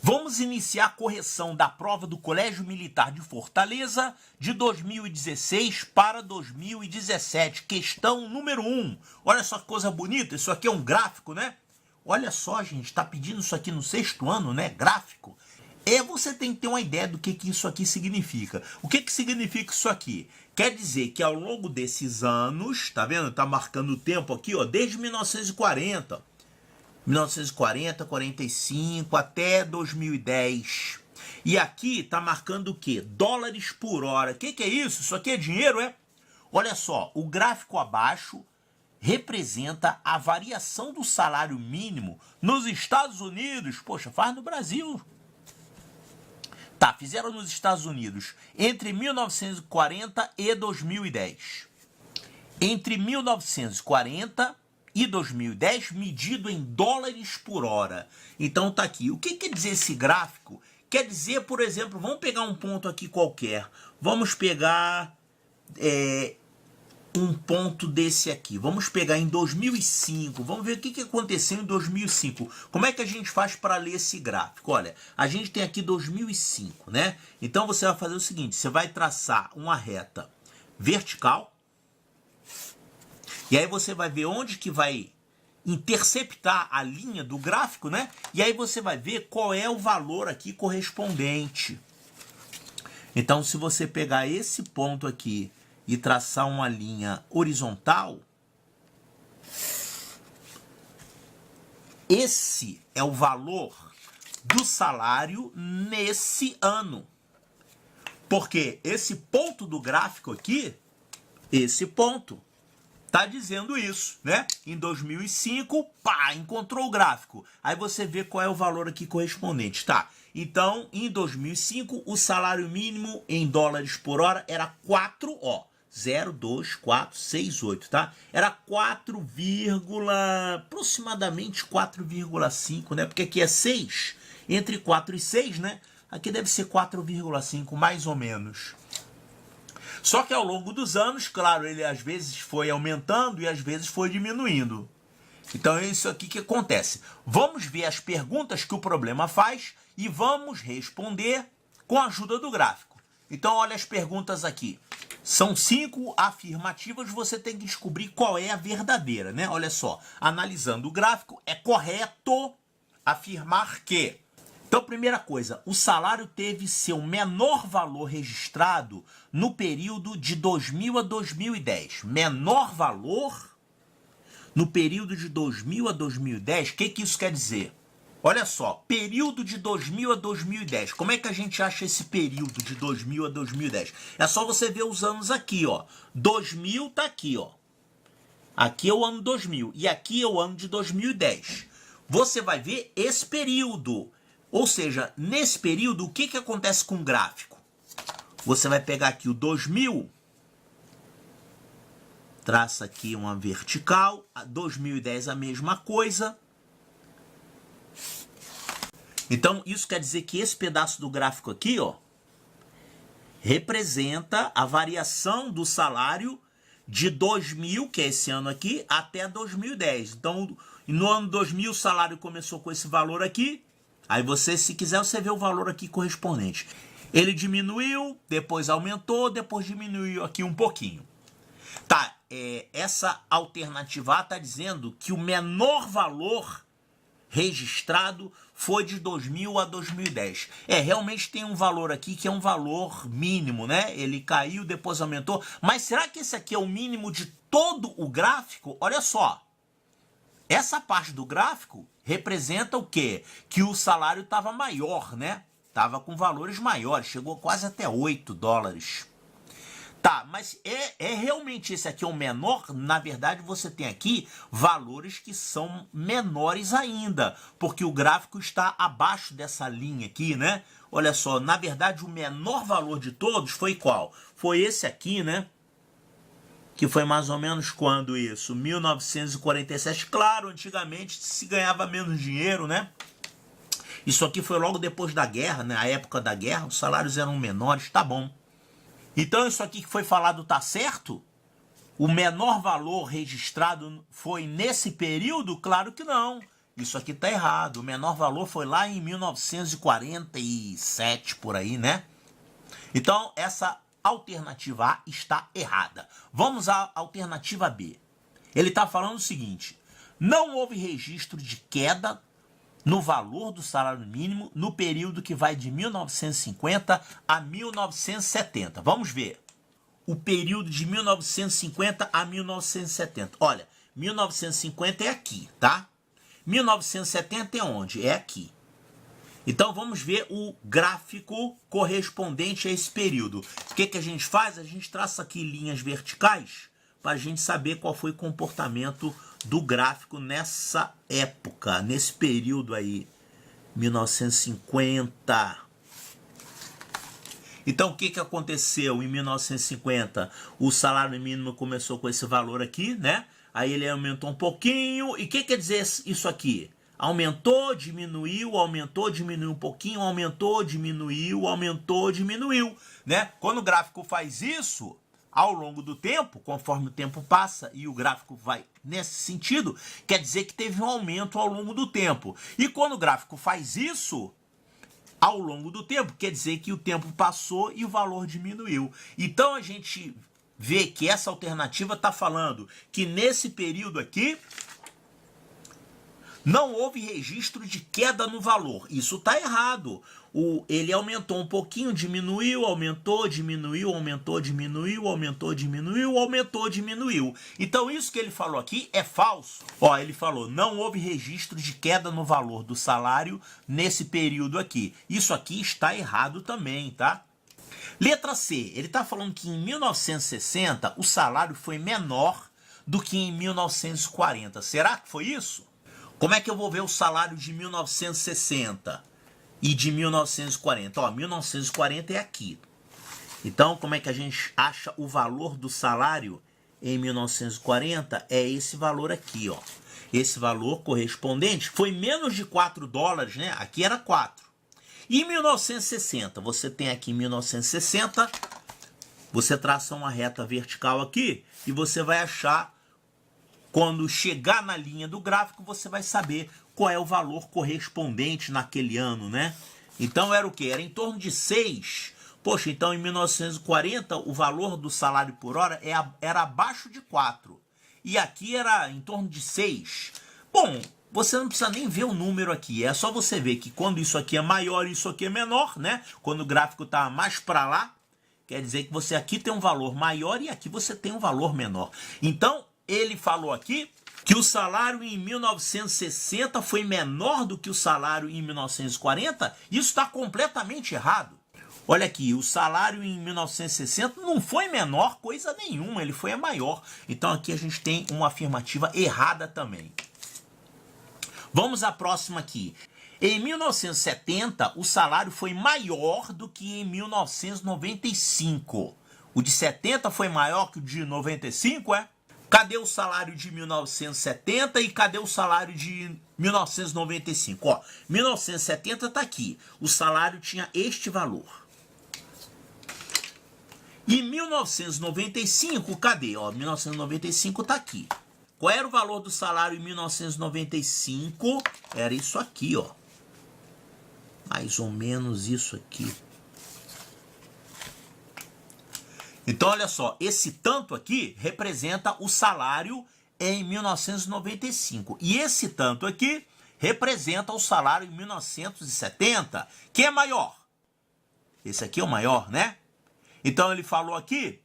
Vamos iniciar a correção da prova do Colégio Militar de Fortaleza de 2016 para 2017. Questão número 1. Olha só que coisa bonita, isso aqui é um gráfico, né? Olha só, gente, está pedindo isso aqui no 6º ano, né? Gráfico. Você tem que ter uma ideia do que isso aqui significa. O que significa isso aqui? Quer dizer que ao longo desses anos, tá vendo? Tá marcando o tempo aqui, ó, desde 1940, 45 até 2010. E aqui tá marcando o quê? Dólares por hora. O que é isso? Isso aqui é dinheiro, é? Olha só, o gráfico abaixo representa a variação do salário mínimo nos Estados Unidos. Poxa, faz no Brasil. Tá, fizeram nos Estados Unidos entre 1940 e 2010. Entre 1940 e 2010, medido em dólares por hora. Então tá aqui. O que quer dizer esse gráfico? Quer dizer, por exemplo, vamos pegar um ponto aqui qualquer. Vamos pegar um ponto desse aqui. Vamos pegar em 2005. Vamos ver o que aconteceu em 2005. Como é que a gente faz para ler esse gráfico? Olha, a gente tem aqui 2005, né? Então você vai fazer o seguinte, você vai traçar uma reta vertical. E aí você vai ver onde que vai interceptar a linha do gráfico, né? E aí você vai ver qual é o valor aqui correspondente. Então, se você pegar esse ponto aqui e traçar uma linha horizontal, esse é o valor do salário nesse ano. Porque esse ponto do gráfico aqui, esse ponto, tá dizendo isso, né? Em 2005, pá, encontrou o gráfico. Aí você vê qual é o valor aqui correspondente, tá? Então, em 2005, o salário mínimo em dólares por hora era 4, ó, 0,2468, tá? Era 4, aproximadamente 4,5, né? Porque aqui é 6, entre 4 e 6, né? Aqui deve ser 4,5, mais ou menos. Só que ao longo dos anos, claro, ele às vezes foi aumentando e às vezes foi diminuindo. Então é isso aqui que acontece. Vamos ver as perguntas que o problema faz e vamos responder com a ajuda do gráfico. Então olha as perguntas aqui. São 5 afirmativas, você tem que descobrir qual é a verdadeira, né? Olha só, analisando o gráfico, é correto afirmar que... Então, primeira coisa, o salário teve seu menor valor registrado no período de 2000 a 2010. Menor valor no período de 2000 a 2010. O que isso quer dizer? Olha só, período de 2000 a 2010. Como é que a gente acha esse período de 2000 a 2010? É só você ver os anos aqui, ó. 2000 tá aqui, ó. Aqui é o ano 2000 e aqui é o ano de 2010. Você vai ver esse período. Ou seja, nesse período, o que acontece com o gráfico? Você vai pegar aqui o 2000, traça aqui uma vertical, a 2010 a mesma coisa. Então, isso quer dizer que esse pedaço do gráfico aqui, ó, representa a variação do salário de 2000, que é esse ano aqui, até 2010. Então, no ano 2000, o salário começou com esse valor aqui. Aí você, se quiser, você vê o valor aqui correspondente. Ele diminuiu, depois aumentou, depois diminuiu aqui um pouquinho. Tá, essa alternativa A está dizendo que o menor valor registrado foi de 2000 a 2010. Realmente tem um valor aqui que é um valor mínimo, né? Ele caiu, depois aumentou. Mas será que esse aqui é o mínimo de todo o gráfico? Olha só. Essa parte do gráfico representa o quê? Que o salário estava maior, né? Estava com valores maiores, chegou quase até 8 dólares. Tá, mas realmente esse aqui é o menor? Na verdade, você tem aqui valores que são menores ainda, porque o gráfico está abaixo dessa linha aqui, né? Olha só, na verdade, o menor valor de todos foi qual? Foi esse aqui, né? Que foi mais ou menos quando isso? 1947. Claro, antigamente se ganhava menos dinheiro, né? Isso aqui foi logo depois da guerra, né? A época da guerra, os salários eram menores, tá bom. Então isso aqui que foi falado tá certo? O menor valor registrado foi nesse período? Claro que não. Isso aqui tá errado. O menor valor foi lá em 1947, por aí, né? Então, essa alternativa A está errada. Vamos à alternativa B. Ele está falando o seguinte: não houve registro de queda no valor do salário mínimo no período que vai de 1950 a 1970. Vamos ver. O período de 1950 a 1970. Olha, 1950 é aqui, tá? 1970 é onde? É aqui. Então, vamos ver o gráfico correspondente a esse período. O que a gente faz? A gente traça aqui linhas verticais para a gente saber qual foi o comportamento do gráfico nessa época, nesse período aí, 1950. Então, o que aconteceu em 1950? O salário mínimo começou com esse valor aqui, né? Aí ele aumentou um pouquinho. E o que quer dizer isso aqui? Aumentou, diminuiu, aumentou, diminuiu um pouquinho, aumentou, diminuiu, né? Quando o gráfico faz isso, ao longo do tempo, conforme o tempo passa e o gráfico vai nesse sentido, quer dizer que teve um aumento ao longo do tempo. E quando o gráfico faz isso, ao longo do tempo, quer dizer que o tempo passou e o valor diminuiu. Então a gente vê que essa alternativa está falando que nesse período aqui não houve registro de queda no valor. Isso está errado. Ele aumentou um pouquinho, diminuiu, aumentou, diminuiu, aumentou, diminuiu, aumentou, diminuiu, aumentou, diminuiu. Então isso que ele falou aqui é falso. Ó, ele falou, não houve registro de queda no valor do salário nesse período aqui. Isso aqui está errado também, tá? Letra C, ele está falando que em 1960 o salário foi menor do que em 1940. Será que foi isso? Como é que eu vou ver o salário de 1960 e de 1940? Ó, 1940 é aqui. Então, como é que a gente acha o valor do salário em 1940? É esse valor aqui, ó. Esse valor correspondente foi menos de 4 dólares, né? Aqui era 4. E em 1960, você tem aqui 1960, você traça uma reta vertical aqui e você vai achar. Quando chegar na linha do gráfico, você vai saber qual é o valor correspondente naquele ano, né? Então era o quê? Era em torno de 6. Poxa, então em 1940 o valor do salário por hora era abaixo de 4. E aqui era em torno de 6. Bom, você não precisa nem ver o número aqui. É só você ver que quando isso aqui é maior e isso aqui é menor, né? Quando o gráfico está mais para lá, quer dizer que você aqui tem um valor maior e aqui você tem um valor menor. Então, ele falou aqui que o salário em 1960 foi menor do que o salário em 1940. Isso está completamente errado. Olha aqui, o salário em 1960 não foi menor coisa nenhuma, ele foi maior. Então aqui a gente tem uma afirmativa errada também. Vamos à próxima aqui. Em 1970, o salário foi maior do que em 1995. O de 70 foi maior que o de 95, é? Cadê o salário de 1970 e cadê o salário de 1995? Ó, 1970 está aqui. O salário tinha este valor. E 1995, cadê? Ó, 1995 está aqui. Qual era o valor do salário em 1995? Era isso aqui, ó. Mais ou menos isso aqui. Então, olha só, esse tanto aqui representa o salário em 1995. E esse tanto aqui representa o salário em 1970, que é maior. Esse aqui é o maior, né? Então, ele falou aqui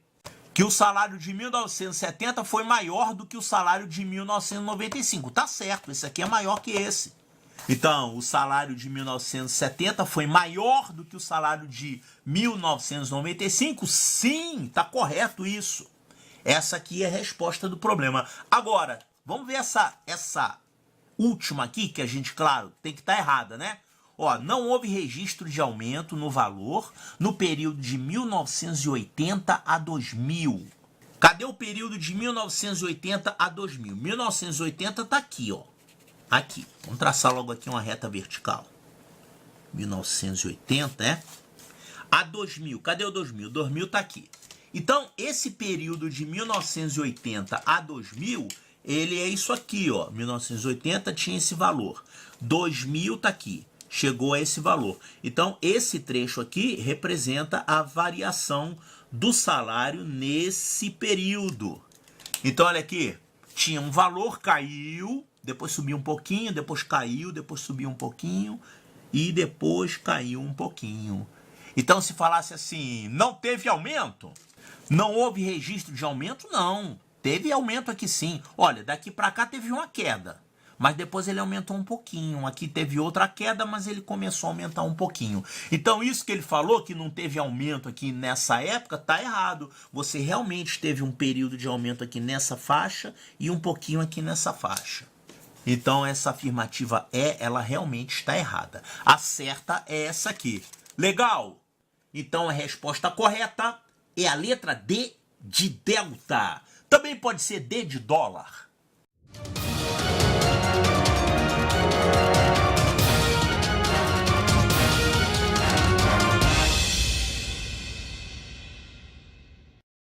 que o salário de 1970 foi maior do que o salário de 1995. Tá certo, esse aqui é maior que esse. Então, o salário de 1970 foi maior do que o salário de 1995? Sim, tá correto isso. Essa aqui é a resposta do problema. Agora, vamos ver essa última aqui, que a gente, claro, tem que estar errada, né? Ó, não houve registro de aumento no valor no período de 1980 a 2000. Cadê o período de 1980 a 2000? 1980 tá aqui, ó. Aqui, vamos traçar logo aqui uma reta vertical. 1980, né? A 2000, cadê o 2000? 2000 tá aqui. Então, esse período de 1980 a 2000 ele é isso aqui, ó. 1980 tinha esse valor. 2000 tá aqui. Chegou a esse valor. Então, esse trecho aqui representa a variação do salário nesse período. Então, olha aqui. Tinha um valor, caiu, depois subiu um pouquinho, depois caiu, depois subiu um pouquinho e depois caiu um pouquinho. Então, se falasse assim, não teve aumento? Não houve registro de aumento? Não. Teve aumento aqui sim. Olha, daqui para cá teve uma queda, mas depois ele aumentou um pouquinho. Aqui teve outra queda, mas ele começou a aumentar um pouquinho. Então, isso que ele falou, que não teve aumento aqui nessa época, tá errado. Você realmente teve um período de aumento aqui nessa faixa e um pouquinho aqui nessa faixa. Então, essa afirmativa ela realmente está errada. A certa é essa aqui. Legal? Então, a resposta correta é a letra D de delta. Também pode ser D de dólar.